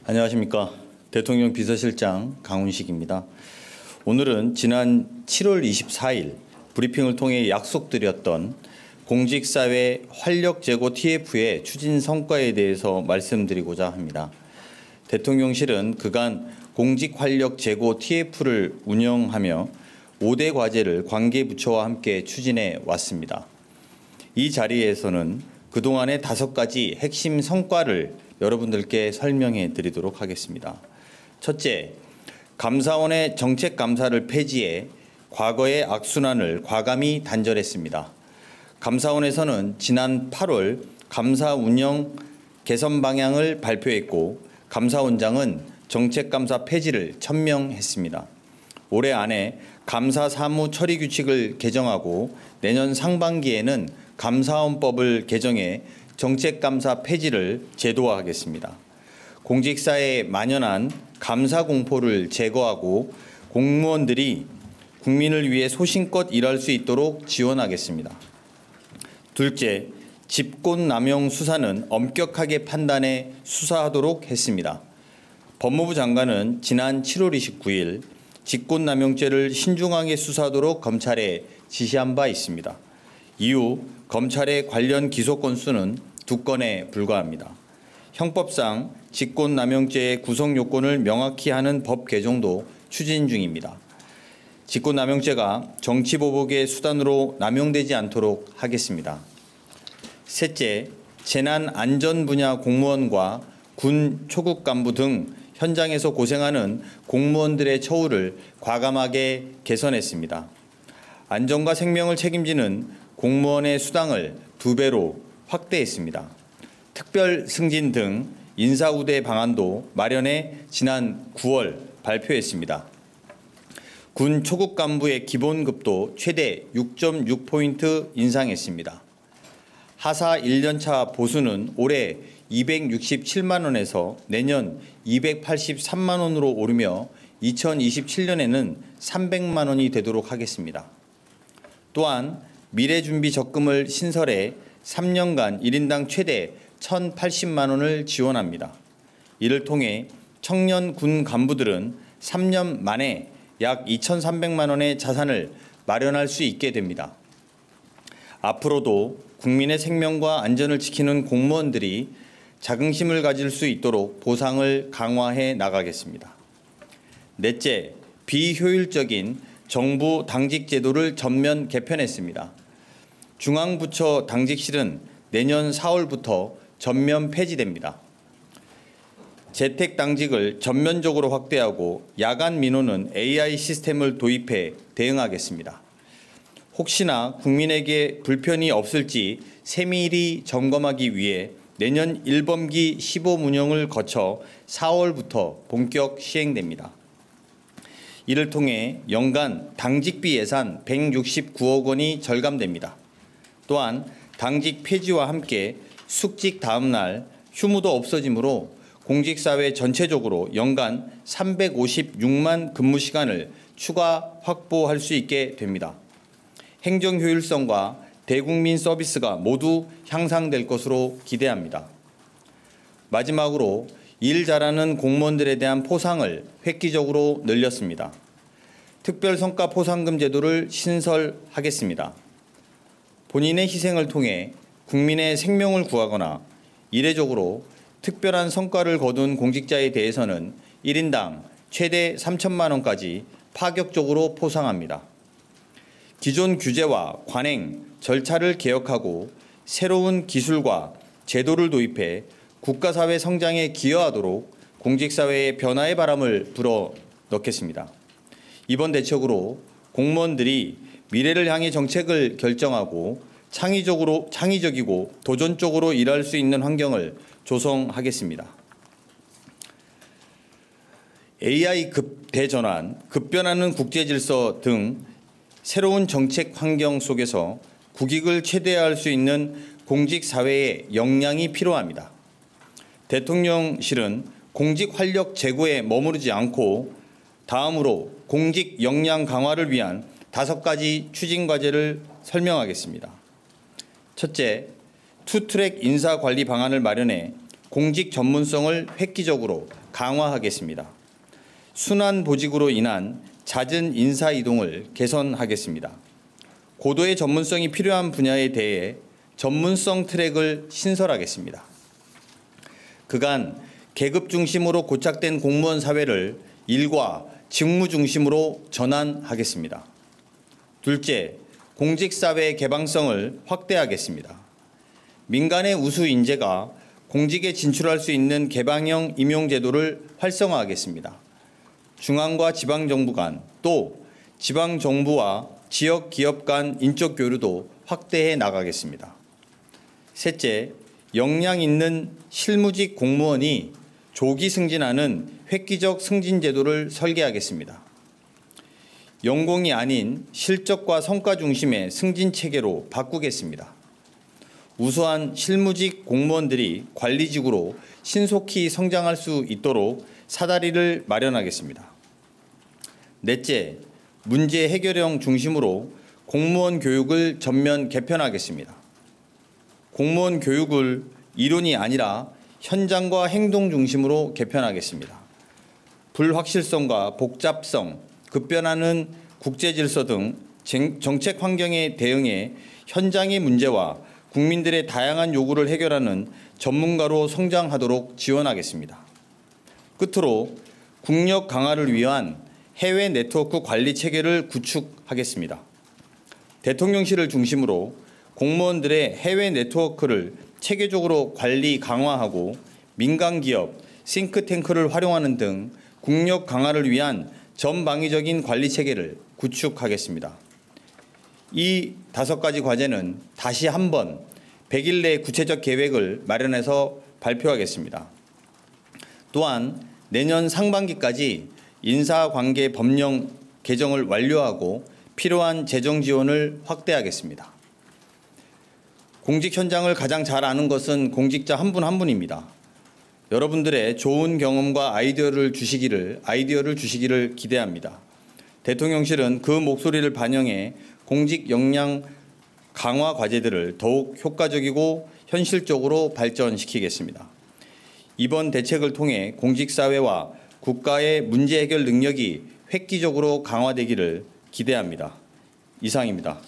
안녕하십니까. 대통령 비서실장 강훈식입니다. 오늘은 지난 7월 24일 브리핑을 통해 약속드렸던 공직사회 활력제고 TF의 추진 성과에 대해서 말씀드리고자 합니다. 대통령실은 그간 공직활력제고 TF를 운영하며 5대 과제를 관계부처와 함께 추진해 왔습니다. 이 자리에서는 그동안의 5가지 핵심 성과를 여러분들께 설명해 드리도록 하겠습니다. 첫째, 감사원의 정책감사를 폐지해 과거의 악순환을 과감히 단절했습니다. 감사원에서는 지난 8월 감사 운영 개선 방향을 발표했고 감사원장은 정책감사 폐지를 천명했습니다. 올해 안에 감사 사무 처리 규칙을 개정하고 내년 상반기에는 감사원법을 개정해 정책감사 폐지를 제도화하겠습니다. 공직사회에 만연한 감사 공포를 제거하고 공무원들이 국민을 위해 소신껏 일할 수 있도록 지원하겠습니다. 둘째, 직권남용 수사는 엄격하게 판단해 수사하도록 했습니다. 법무부 장관은 지난 7월 29일 직권남용죄를 신중하게 수사하도록 검찰에 지시한 바 있습니다. 이후 검찰의 관련 기소 건수는 2건에 불과합니다. 형법상 직권남용죄의 구성 요건을 명확히 하는 법 개정도 추진 중입니다. 직권남용죄가 정치보복의 수단으로 남용되지 않도록 하겠습니다. 셋째, 재난안전 분야 공무원과 군 초급 간부 등 현장에서 고생하는 공무원들의 처우를 과감하게 개선했습니다. 안전과 생명을 책임지는 공무원의 수당을 2배로 확대했습니다. 특별 승진 등 인사우대 방안도 마련해 지난 9월 발표했습니다. 군 초급 간부의 기본급도 최대 6.6포인트 인상했습니다. 하사 1년차 보수는 올해 267만 원에서 내년 283만 원으로 오르며 2027년에는 300만 원이 되도록 하겠습니다. 또한 미래준비 적금을 신설해 3년간 1인당 최대 1,080만 원을 지원합니다. 이를 통해 청년 군 간부들은 3년 만에 약 2,300만 원의 자산을 마련할 수 있게 됩니다. 앞으로도 국민의 생명과 안전을 지키는 공무원들이 자긍심을 가질 수 있도록 보상을 강화해 나가겠습니다. 넷째, 비효율적인 정부 당직 제도를 전면 개편했습니다. 중앙부처 당직실은 내년 4월부터 전면 폐지됩니다. 재택당직을 전면적으로 확대하고 야간 민원은 AI 시스템을 도입해 대응하겠습니다. 혹시나 국민에게 불편이 없을지 세밀히 점검하기 위해 내년 1분기 시범 운영을 거쳐 4월부터 본격 시행됩니다. 이를 통해 연간 당직비 예산 169억 원이 절감됩니다. 또한 당직 폐지와 함께 숙직 다음 날 휴무도 없어지므로 공직사회 전체적으로 연간 356만 근무 시간을 추가 확보할 수 있게 됩니다. 행정 효율성과 대국민 서비스가 모두 향상될 것으로 기대합니다. 마지막으로 일 잘하는 공무원들에 대한 포상을 획기적으로 늘렸습니다. 특별성과 포상금 제도를 신설하겠습니다. 본인의 희생을 통해 국민의 생명을 구하거나 이례적으로 특별한 성과를 거둔 공직자에 대해서는 1인당 최대 3천만 원까지 파격적으로 포상합니다. 기존 규제와 관행, 절차를 개혁하고 새로운 기술과 제도를 도입해 국가사회 성장에 기여하도록 공직사회의 변화의 바람을 불어넣겠습니다. 이번 대책으로 공무원들이 미래를 향해 정책을 결정하고 창의적이고 도전적으로 일할 수 있는 환경을 조성하겠습니다. AI 대전환, 급변하는 국제질서 등 새로운 정책 환경 속에서 국익을 최대화할 수 있는 공직사회의 역량이 필요합니다. 대통령실은 공직 활력 제고에 머무르지 않고 다음으로 공직 역량 강화를 위한 5가지 추진 과제를 설명하겠습니다. 첫째, 투트랙 인사관리 방안을 마련해 공직 전문성을 획기적으로 강화하겠습니다. 순환 보직으로 인한 잦은 인사 이동을 개선하겠습니다. 고도의 전문성이 필요한 분야에 대해 전문성 트랙을 신설하겠습니다. 그간 계급 중심으로 고착된 공무원 사회를 일과 직무 중심으로 전환하겠습니다. 둘째, 공직사회의 개방성을 확대하겠습니다. 민간의 우수 인재가 공직에 진출할 수 있는 개방형 임용제도를 활성화하겠습니다. 중앙과 지방정부 간, 또 지방정부와 지역기업 간 인적 교류도 확대해 나가겠습니다. 셋째, 역량 있는 실무직 공무원이 조기 승진하는 획기적 승진제도를 설계하겠습니다. 연공이 아닌 실적과 성과 중심의 승진체계로 바꾸겠습니다. 우수한 실무직 공무원들이 관리직으로 신속히 성장할 수 있도록 사다리를 마련하겠습니다. 넷째, 문제 해결형 중심으로 공무원 교육을 전면 개편하겠습니다. 공무원 교육을 이론이 아니라 현장과 행동 중심으로 개편하겠습니다. 불확실성과 복잡성, 급변하는 국제질서 등 정책 환경에 대응해 현장의 문제와 국민들의 다양한 요구를 해결하는 전문가로 성장하도록 지원하겠습니다. 끝으로 국력 강화를 위한 해외 네트워크 관리 체계를 구축하겠습니다. 대통령실을 중심으로 공무원들의 해외 네트워크를 체계적으로 관리 강화하고 민간 기업, 싱크탱크를 활용하는 등 국력 강화를 위한 전방위적인 관리 체계를 구축하겠습니다. 이 5가지 과제는 다시 한번 100일 내 구체적 계획을 마련해서 발표하겠습니다. 또한 내년 상반기까지 인사관계 법령 개정을 완료하고 필요한 재정 지원을 확대하겠습니다. 공직 현장을 가장 잘 아는 것은 공직자 한 분 한 분입니다. 여러분들의 좋은 경험과 아이디어를 주시기를 기대합니다. 대통령실은 그 목소리를 반영해 공직 역량 강화 과제들을 더욱 효과적이고 현실적으로 발전시키겠습니다. 이번 대책을 통해 공직사회와 국가의 문제 해결 능력이 획기적으로 강화되기를 기대합니다. 이상입니다.